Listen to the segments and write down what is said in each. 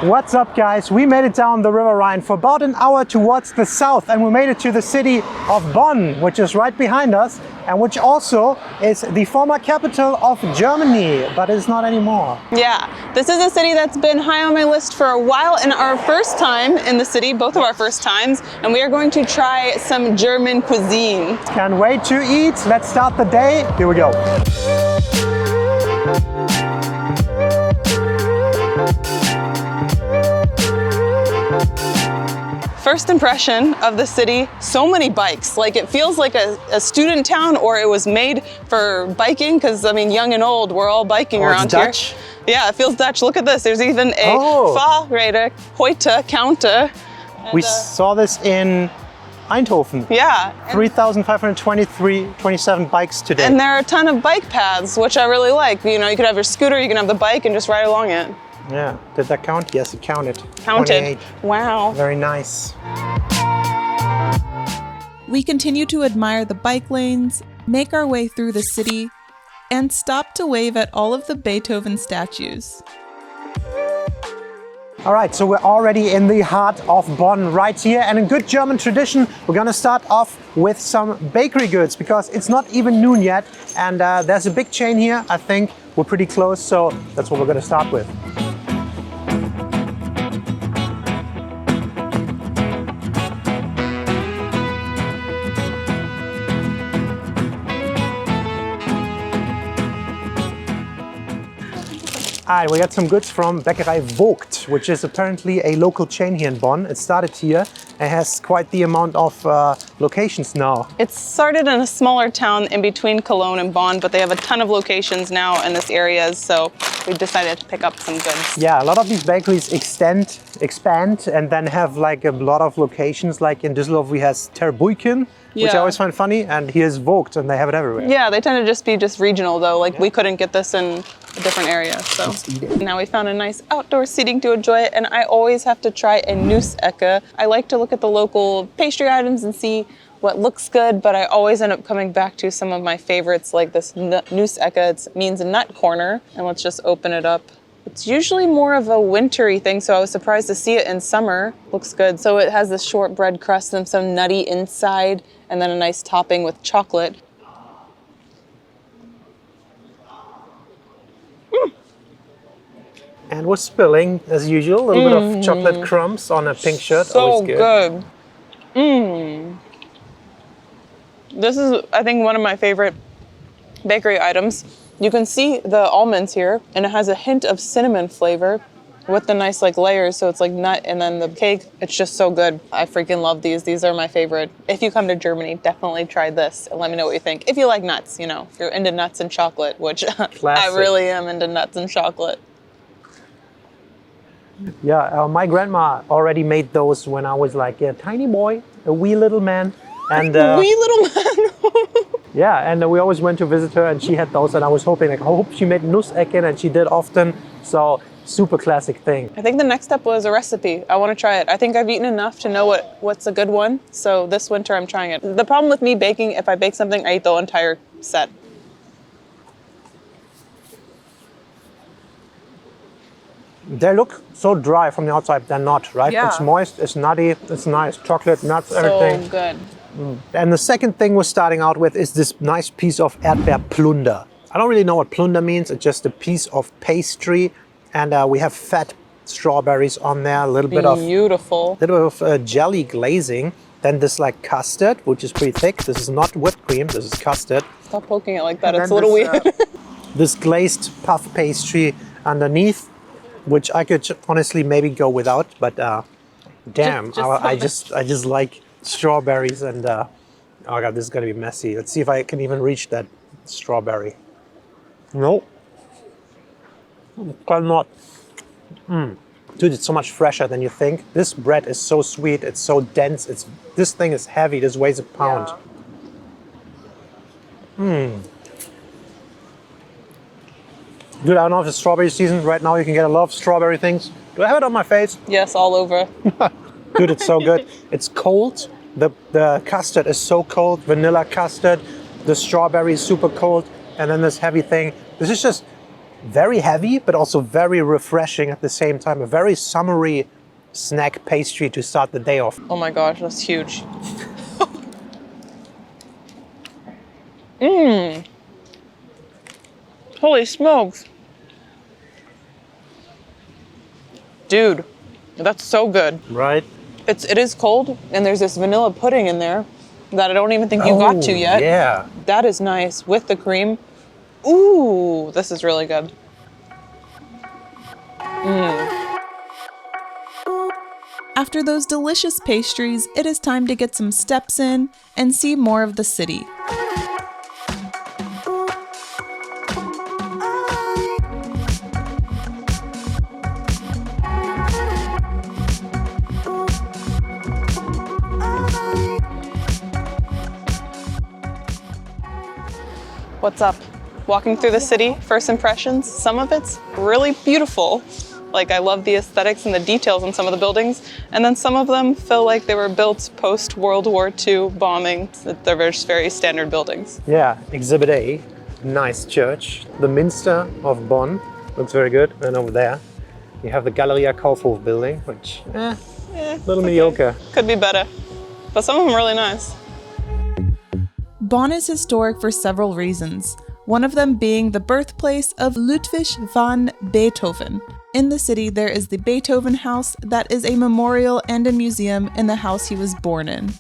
What's up, guys? We made it down the River Rhine for about an hour towards the south, and we made it to the city of Bonn, which is right behind us, and which also is the former capital of Germany, but it's not anymore. Yeah, this is a city that's been high on my list for a while, and our first time in the city, both of our first times, and we are going to try some German cuisine. Can't wait to eat. Let's start the day. Here we go. First impression of the city, so many bikes. Like, it feels like a student town, or it was made for biking, because I mean, young and old, we're all biking around here. Dutch? Yeah, it feels Dutch. Look at this. There's even a Fahrräder, heute, counter. We saw this in Eindhoven. Yeah. 3,527 bikes today. And there are a ton of bike paths, which I really like. You know, you could have your scooter, you can have the bike and just ride along it. Yeah, did that count? Yes, it counted. Counted. 28. Wow. Very nice. We continue to admire the bike lanes, make our way through the city, and stop to wave at all of the Beethoven statues. All right, so we're already in the heart of Bonn right here, and in good German tradition, we're gonna start off with some bakery goods because it's not even noon yet, and there's a big chain here. I think we're pretty close, so that's what we're gonna start with. All right, we got some goods from Bäckerei Vogt, which is apparently a local chain here in Bonn. It started here and has quite the amount of locations now. It started in a smaller town in between Cologne and Bonn, but they have a ton of locations now in this area, so we decided to pick up some goods. Yeah, a lot of these bakeries expand, and then have like a lot of locations. Like in Düsseldorf, we have Terbuiken, which I always find funny, and here's Vogt, and they have it everywhere. Yeah, they tend to just be regional though. Like we couldn't get this in a different area, so. Now we found a nice outdoor seating to enjoy it, and I always have to try a Nussecke. I like to look at the local pastry items and see what looks good, but I always end up coming back to some of my favorites, like this Nussecke. It means a nut corner, and let's just open it up. It's usually more of a wintry thing, so I was surprised to see it in summer. Looks good. So it has this shortbread crust and some nutty inside, and then a nice topping with chocolate. And we're spilling, as usual, a little bit of chocolate crumbs on a pink shirt. So always good. This is, I think, one of my favorite bakery items. You can see the almonds here, and it has a hint of cinnamon flavor with the nice layers, so it's like nut, and then the cake, it's just so good. I freaking love these. These are my favorite. If you come to Germany, definitely try this and let me know what you think. If you like nuts, you know, if you're into nuts and chocolate, which I really am into nuts and chocolate. Yeah, my grandma already made those when I was like a tiny boy, a wee little man. And wee little man. Yeah, and we always went to visit her, and she had those, and I was hoping, I hope she made Nussecken, and she did often. So super classic thing. I think the next step was a recipe. I want to try it. I think I've eaten enough to know what's a good one. So this winter I'm trying it. The problem with me baking, if I bake something, I eat the entire set. They look so dry from the outside. They're not, right? Yeah. It's moist, it's nutty, it's nice. Chocolate, nuts, everything. So good. And the second thing we're starting out with is this nice piece of Erdbeerplunder. I don't really know what plunder means. It's just a piece of pastry, and we have fat strawberries on there. A little bit of jelly glazing. Then this custard, which is pretty thick. This is not whipped cream. This is custard. Stop poking it like that. It's a little weird. This glazed puff pastry underneath, which I could honestly maybe go without, but damn, I just like strawberries, and oh god, this is gonna be messy. Let's see if I can even reach that strawberry. No, cannot. Dude, it's so much fresher than you think. This bread is so sweet. It's so dense. This thing is heavy. This weighs a pound. Dude, I don't know if it's strawberry season. Right now you can get a lot of strawberry things. Do I have it on my face? Yes, all over. Dude, it's so good. It's cold. The custard is so cold. Vanilla custard. The strawberry is super cold. And then this heavy thing. This is just very heavy, but also very refreshing at the same time. A very summery snack pastry to start the day off. Oh my gosh, that's huge. Mmm. Holy smokes. Dude, that's so good. Right? It is cold, and there's this vanilla pudding in there that I don't even think you got to yet. Yeah. That is nice with the cream. Ooh, this is really good. After those delicious pastries, it is time to get some steps in and see more of the city. What's up? Walking through the city, first impressions, some of it's really beautiful. Like, I love the aesthetics and the details on some of the buildings, and then some of them feel like they were built post-World War II bombing. They're just very standard buildings. Yeah, Exhibit A, nice church. The Minster of Bonn looks very good. And over there, you have the Galeria Kaufhof building, which, a little mediocre. Could be better, but some of them are really nice. Bonn is historic for several reasons, one of them being the birthplace of Ludwig van Beethoven. In the city, there is the Beethoven House that is a memorial and a museum in the house he was born in.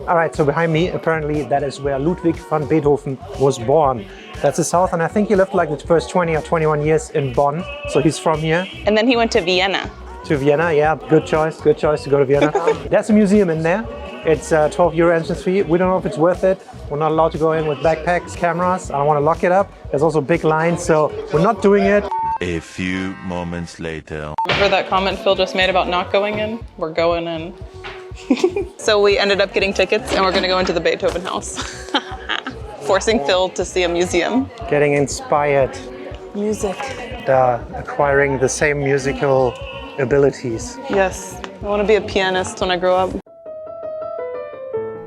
All right, so behind me, apparently that is where Ludwig van Beethoven was born. That's his house, and I think he lived like the first 20 or 21 years in Bonn, so he's from here. And then he went to Vienna. To Vienna, yeah, good choice to go to Vienna. There's a museum in there. It's 12 euro entrance fee. We don't know if it's worth it. We're not allowed to go in with backpacks, cameras. I don't want to lock it up. There's also big lines, so we're not doing it. A few moments later. Remember that comment Phil just made about not going in? We're going in. So we ended up getting tickets and we're gonna go into the Beethoven house. Forcing Phil to see a museum. Getting inspired, Music. acquiring the same musical abilities. Yes, I wanna be a pianist when I grow up.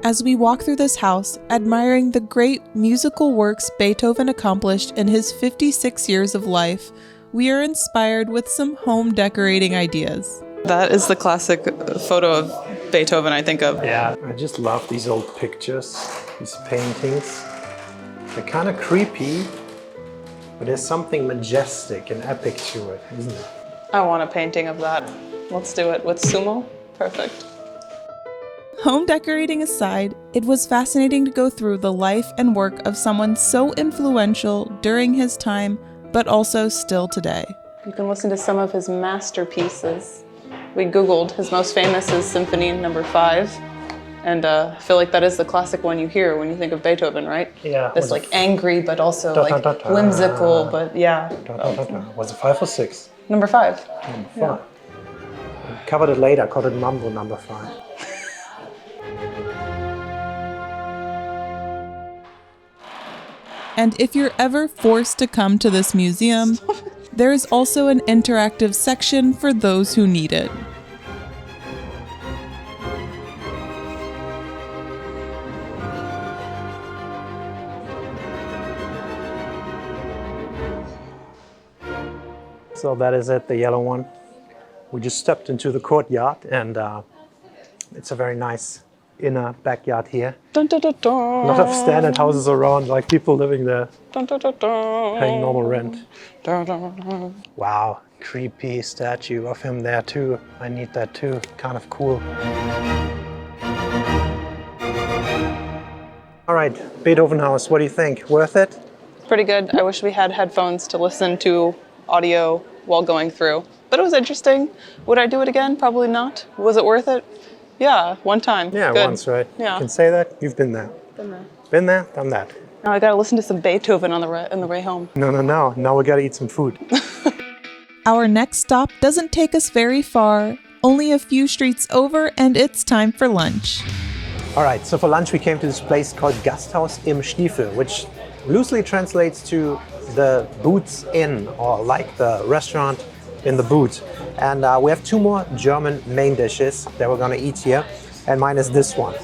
As we walk through this house, admiring the great musical works Beethoven accomplished in his 56 years of life, we are inspired with some home decorating ideas. That is the classic photo of Beethoven I think of. Yeah, I just love these old pictures, these paintings. They're kind of creepy, but there's something majestic and epic to it, isn't it? I want a painting of that. Let's do it with sumo. Perfect. Home decorating aside, it was fascinating to go through the life and work of someone so influential during his time, but also still today. You can listen to some of his masterpieces. We Googled his most famous is Symphony No. 5, and I feel like that is the classic one you hear when you think of Beethoven, right? Yeah. It's like angry, but also like whimsical, but yeah. Was it 5 or 6? Number 5. Number 5. I covered it later, called it Mambo No. 5. And if you're ever forced to come to this museum, there is also an interactive section for those who need it. So that is it, the yellow one. We just stepped into the courtyard, and it's a very nice inner backyard here. Dun, dun, dun, dun. A lot of standard houses around, like people living there, Dun, dun, dun, dun. paying normal rent. Dun, dun, dun. Wow, creepy statue of him there too. I need that too, kind of cool. All right, Beethoven House, what do you think? Worth it? Pretty good. I wish we had headphones to listen to audio while going through. But it was interesting. Would I do it again? Probably not. Was it worth it? Yeah, one time. Yeah, Good. once, right? Yeah. You can say that? You've been there. Been there, done that. Now I gotta listen to some Beethoven on the way home. No. Now we gotta eat some food. Our next stop doesn't take us very far, only a few streets over, and it's time for lunch. All right, so for lunch we came to this place called Gasthaus im Stiefel, which loosely translates to the Boots Inn, or like the restaurant in the boot. And we have 2 more German main dishes that we're gonna eat here, and mine is this one.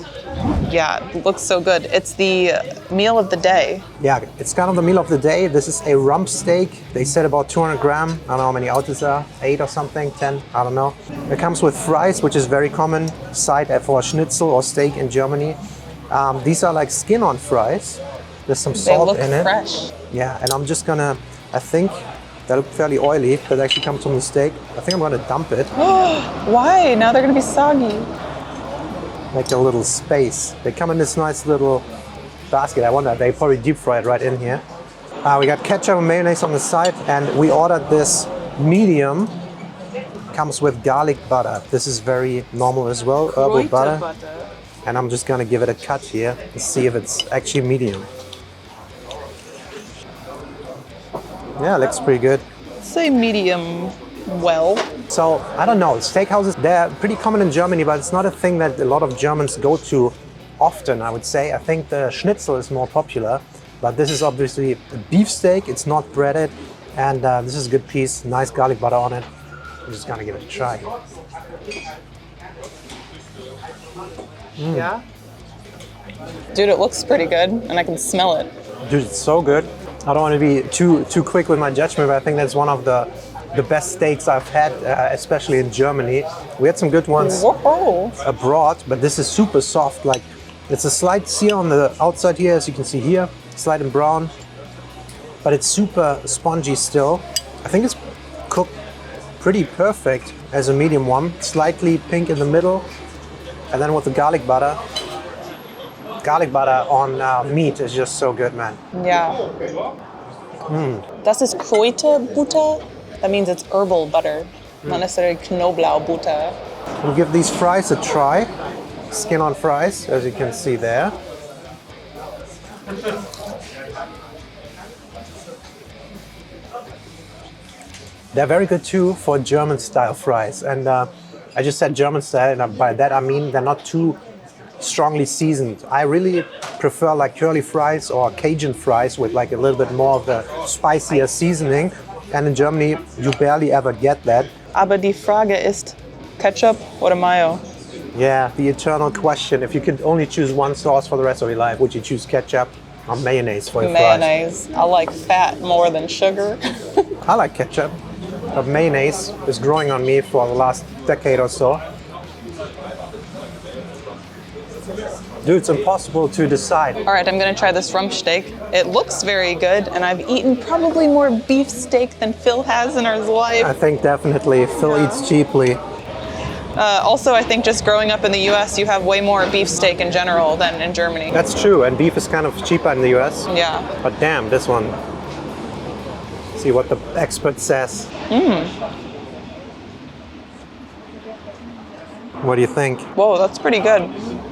Yeah, it looks so good. It's the meal of the day. Yeah, it's kind of the meal of the day. This is a rump steak. They said about 200 gram. I don't know how many ounces are, 8 or something, 10, I don't know. It comes with fries, which is very common side for schnitzel or steak in Germany. These are like skin-on fries. There's some salt in it. They look fresh. Yeah, and I'm just gonna, I think, they look fairly oily. That actually comes from the steak. I think I'm gonna dump it. Why? Now they're gonna be soggy. Like a little space. They come in this nice little basket. I wonder, they probably deep fry it right in here. We got ketchup and mayonnaise on the side, and we ordered this medium. Comes with garlic butter. This is very normal as well, herbal butter. And I'm just gonna give it a cut here and see if it's actually medium. Yeah, looks pretty good. Say medium well. So, I don't know, steakhouses, they're pretty common in Germany, but it's not a thing that a lot of Germans go to often, I would say. I think the schnitzel is more popular, but this is obviously a beef steak. It's not breaded, and this is a good piece. Nice garlic butter on it. I'm just gonna give it a try. Yeah. Dude, it looks pretty good, and I can smell it. Dude, it's so good. I don't want to be too quick with my judgment, but I think that's one of the best steaks I've had, especially in Germany. We had some good ones abroad, but this is super soft. Like, it's a slight sear on the outside here, as you can see here, slight and brown, but it's super spongy still. I think it's cooked pretty perfect as a medium one. Slightly pink in the middle, and then with the garlic butter. Garlic butter on meat is just so good, man. Yeah. Das ist Kräuterbutter. That means it's herbal butter, not necessarily Knoblauchbutter. We'll give these fries a try. Skin on fries, as you can see there. They're very good too for German style fries. And I just said German style, and by that I mean they're not too strongly seasoned. I really prefer like curly fries or Cajun fries with like a little bit more of the spicier seasoning. And in Germany, you barely ever get that. Aber die Frage ist, Ketchup oder Mayo? Yeah, the eternal question. If you could only choose one sauce for the rest of your life, would you choose ketchup or mayonnaise for your fries? Mayonnaise. I like fat more than sugar. I like ketchup, but mayonnaise is growing on me for the last decade or so. Dude, it's impossible to decide. All right, I'm gonna try this rump steak. It looks very good, and I've eaten probably more beef steak than Phil has in his life. I think definitely Phil eats cheaply. Also, I think just growing up in the US, you have way more beef steak in general than in Germany. That's true, and beef is kind of cheaper in the US. Yeah. But damn, this one. See what the expert says. What do you think? Whoa, that's pretty good.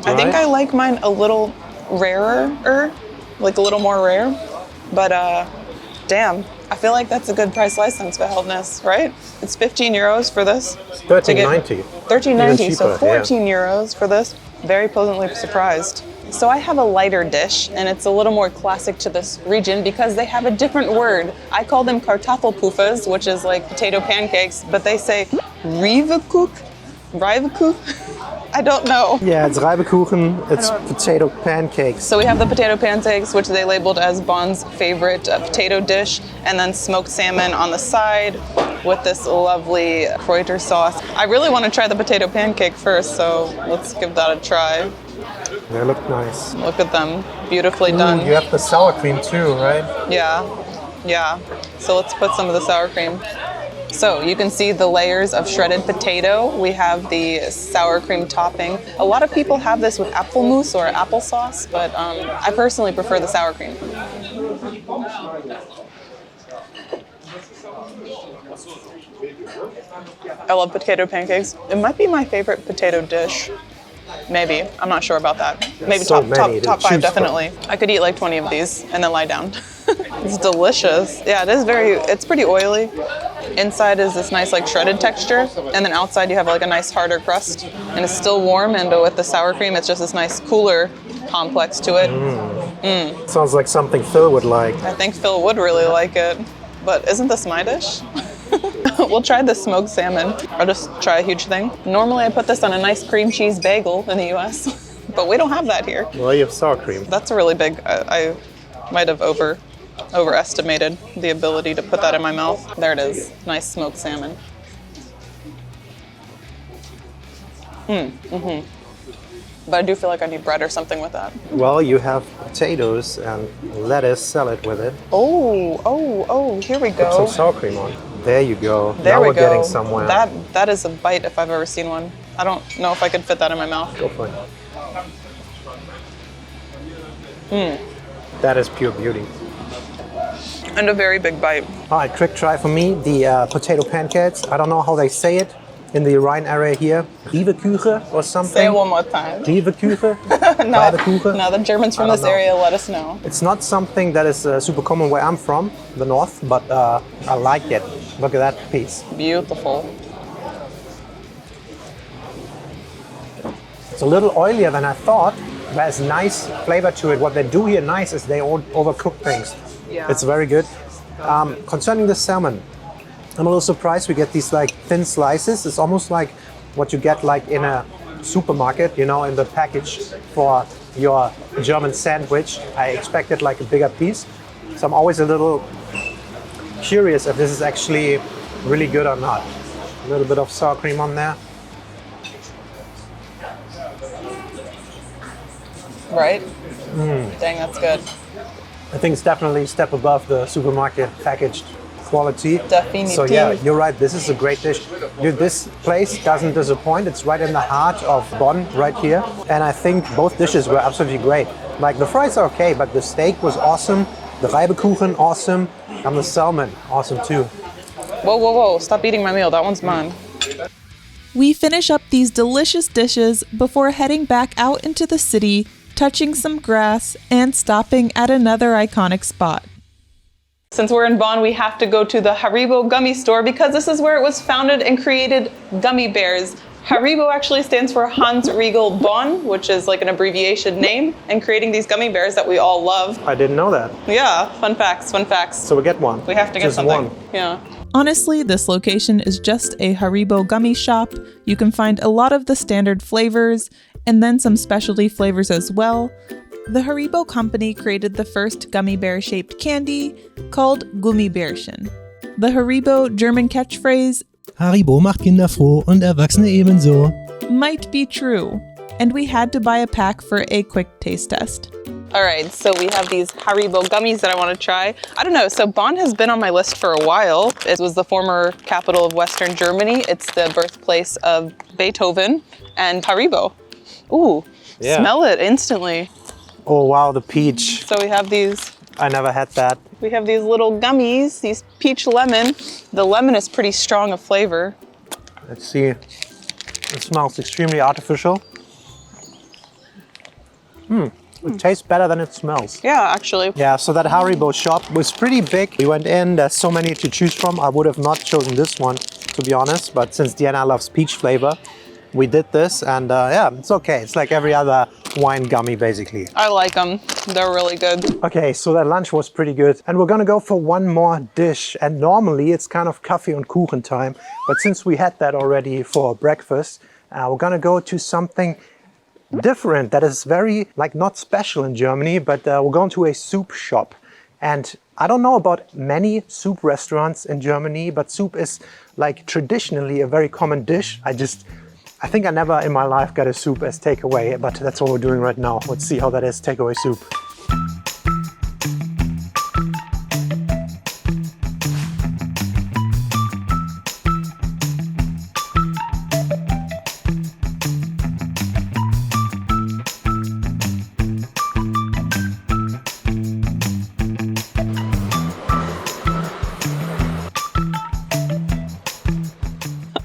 I think I like mine a little rarer, like a little more rare. But damn, I feel like that's a good price license for Heldness, right? It's 15 euros for this. 13.90. 13.90, so 14 euros for this. Very pleasantly surprised. So I have a lighter dish, and it's a little more classic to this region because they have a different word. I call them Kartoffelpuffes, which is like potato pancakes, but they say Reivekuch? I don't know. Yeah, it's Reibekuchen, it's potato pancakes. So we have the potato pancakes, which they labeled as Bonn's favorite potato dish, and then smoked salmon on the side with this lovely Kräuter sauce. I really want to try the potato pancake first, so let's give that a try. They look nice. Look at them, beautifully done. You have the sour cream too, right? Yeah. So let's put some of the sour cream. So you can see the layers of shredded potato. We have the sour cream topping. A lot of people have this with Apfelmus or applesauce, but I personally prefer the sour cream. I love potato pancakes. It might be my favorite potato dish. Maybe. I'm not sure about that. Maybe so top 5, definitely. I could eat like 20 of these and then lie down. It's delicious. Yeah, it's pretty oily. Inside is this nice like shredded texture, and then outside you have like a nice harder crust, and it's still warm, and with the sour cream it's just this nice cooler complex to it. Sounds like something Phil would like. I think Phil would really like it, but isn't this my dish? We'll try the smoked salmon. I'll just try a huge thing. Normally I put this on a nice cream cheese bagel in the US, but we don't have that here. Well, you have sour cream. That's a really big, I might have overestimated the ability to put that in my mouth. There it is, nice smoked salmon. But I do feel like I need bread or something with that. Well, you have potatoes and lettuce salad with it. Oh, here we Put some go. sour cream on. There you go. There now we we're go. getting somewhere. That is a bite if I've ever seen one. I don't know if I could fit that in my mouth. Go for it. That is pure beauty. And a very big bite. All right, quick try for me. The potato pancakes. I don't know how they say it in the Rhine area here. Rievekuchen or something. Say it one more time. Rievekuchen? No, the Germans from this area let us know. It's not something that is super common where I'm from, the north, but I like it. Look at that piece. Beautiful. It's a little oilier than I thought. There's nice flavor to it. What they do here nice is they overcook things. Yeah. It's very good. Concerning the salmon, I'm a little surprised we get these like thin slices. It's almost like what you get like in a supermarket, you know, in the package for your German sandwich. I expected like a bigger piece. So I'm always a little curious if this is actually really good or not. A little bit of sour cream on there. Right? Dang, that's good. I think it's definitely a step above the supermarket packaged quality. Definitely. So yeah, you're right. This is a great dish. This place doesn't disappoint. It's right in the heart of Bonn, right here. And I think both dishes were absolutely great. Like the fries are okay, but the steak was awesome. The Reibekuchen, awesome. And the salmon, awesome too. Whoa. Stop eating my meal. That one's mine. We finish up these delicious dishes before heading back out into the city, touching some grass, and stopping at another iconic spot. Since we're in Bonn, we have to go to the Haribo gummy store because this is where it was founded and created gummy bears. Haribo actually stands for Hans Riegel Bonn, which is like an abbreviation name, and creating these gummy bears that we all love. I didn't know that. Yeah, fun facts. So we get one. We have to get Just something. one. Yeah. Honestly, this location is just a Haribo gummy shop. You can find a lot of the standard flavors, and then some specialty flavors as well. The Haribo company created the first gummy bear-shaped candy, called Gummibärchen. The Haribo German catchphrase, Haribo macht Kinder froh und Erwachsene ebenso. might be true, and we had to buy a pack for a quick taste test. All right, so we have these Haribo gummies that I want to try. I don't know, so Bonn has been on my list for a while. It was the former capital of Western Germany. It's the birthplace of Beethoven and Haribo. Ooh, Yeah. Smell it instantly. Oh wow, the peach. So we have these little gummies, these peach lemon. The lemon is pretty strong of flavor. Let's see. It smells extremely artificial. It tastes better than it smells. Yeah, actually. Yeah, so that Haribo shop was pretty big. We went in, there's so many to choose from. I would have not chosen this one, to be honest, but since Deanna loves peach flavor, we did this, and yeah, it's okay. It's like every other wine gummy, basically. I like them. They're really good. Okay, so that lunch was pretty good. And we're gonna go for one more dish. And normally it's kind of Kaffee und Kuchen time, but since we had that already for breakfast, we're gonna go to something different that is very, like, not special in Germany, but we're going to a soup shop. And I don't know about many soup restaurants in Germany, but soup is like traditionally a very common dish. I think I never in my life got a soup as takeaway, but that's what we're doing right now. Let's see how that is, takeaway soup.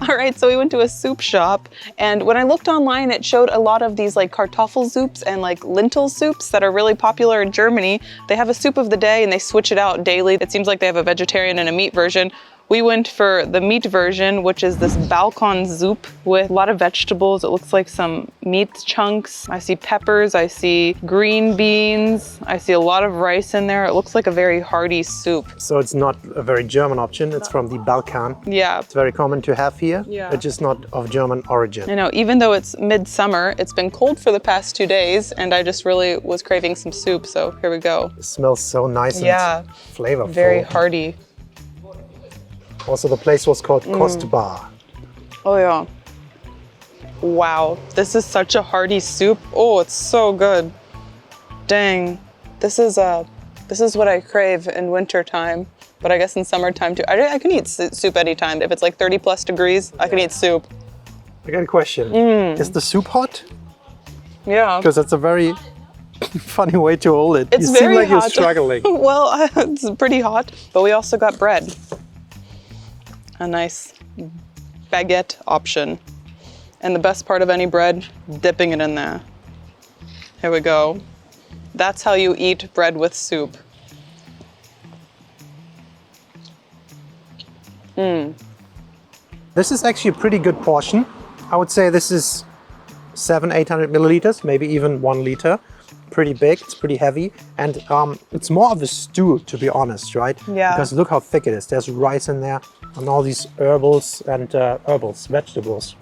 All right, so we went to a soup shop, and when I looked online, it showed a lot of these like Kartoffelsoups and like lentil soups that are really popular in Germany. They have a soup of the day and they switch it out daily. It seems like they have a vegetarian and a meat version. We went for the meat version, which is this Balkan soup with a lot of vegetables. It looks like some meat chunks. I see peppers, I see green beans, I see a lot of rice in there. It looks like a very hearty soup. So it's not a very German option. It's from the Balkan. Yeah. It's very common to have here. Yeah. It's just not of German origin. You know, even though it's midsummer, it's been cold for the past 2 days, and I just really was craving some soup, so here we go. It smells so nice Yeah. and flavorful. Very hearty. Also, the place was called Kostbar. Oh yeah. Wow, this is such a hearty soup. Oh, it's so good. Dang, this is what I crave in wintertime, but I guess in summertime too. I can eat soup anytime. If it's like 30 plus degrees, I can eat soup. I got a question. Is the soup hot? Yeah. Because that's a very funny way to hold it. It's you very seem like hot. you're struggling. Well, it's pretty hot, but we also got bread. A nice baguette option. And the best part of any bread, dipping it in there. Here we go. That's how you eat bread with soup. This is actually a pretty good portion. I would say this is 700-800 milliliters, maybe even 1 liter. Pretty big, it's pretty heavy. And it's more of a stew, to be honest, right? Yeah. Because look how thick it is. There's rice in there and all these herbals and vegetables.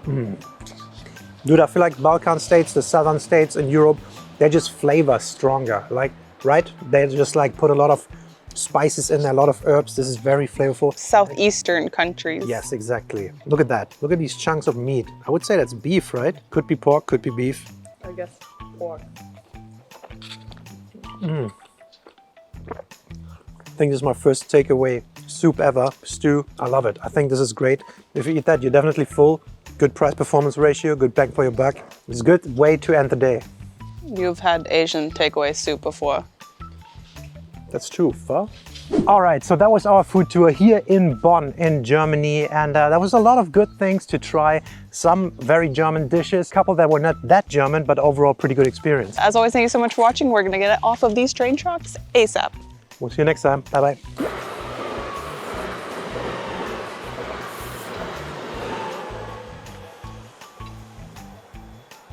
Dude, I feel like Balkan states, the southern states in Europe, they just flavor stronger, like, right? They just like put a lot of spices in there, a lot of herbs. This is very flavorful. Southeastern countries. Yes, exactly. Look at that. Look at these chunks of meat. I would say that's beef, right? Could be pork, could be beef. I guess pork. I think this is my first takeaway soup ever, stew. I love it. I think this is great. If you eat that, you're definitely full. Good price-performance ratio, good bang for your buck. It's a good way to end the day. You've had Asian takeaway soup before. That's true, pho. All right, so that was our food tour here in Bonn in Germany, and there was a lot of good things to try. Some very German dishes, a couple that were not that German, but overall pretty good experience. As always, thank you so much for watching. We're gonna get off of these train tracks ASAP. We'll see you next time. Bye-bye.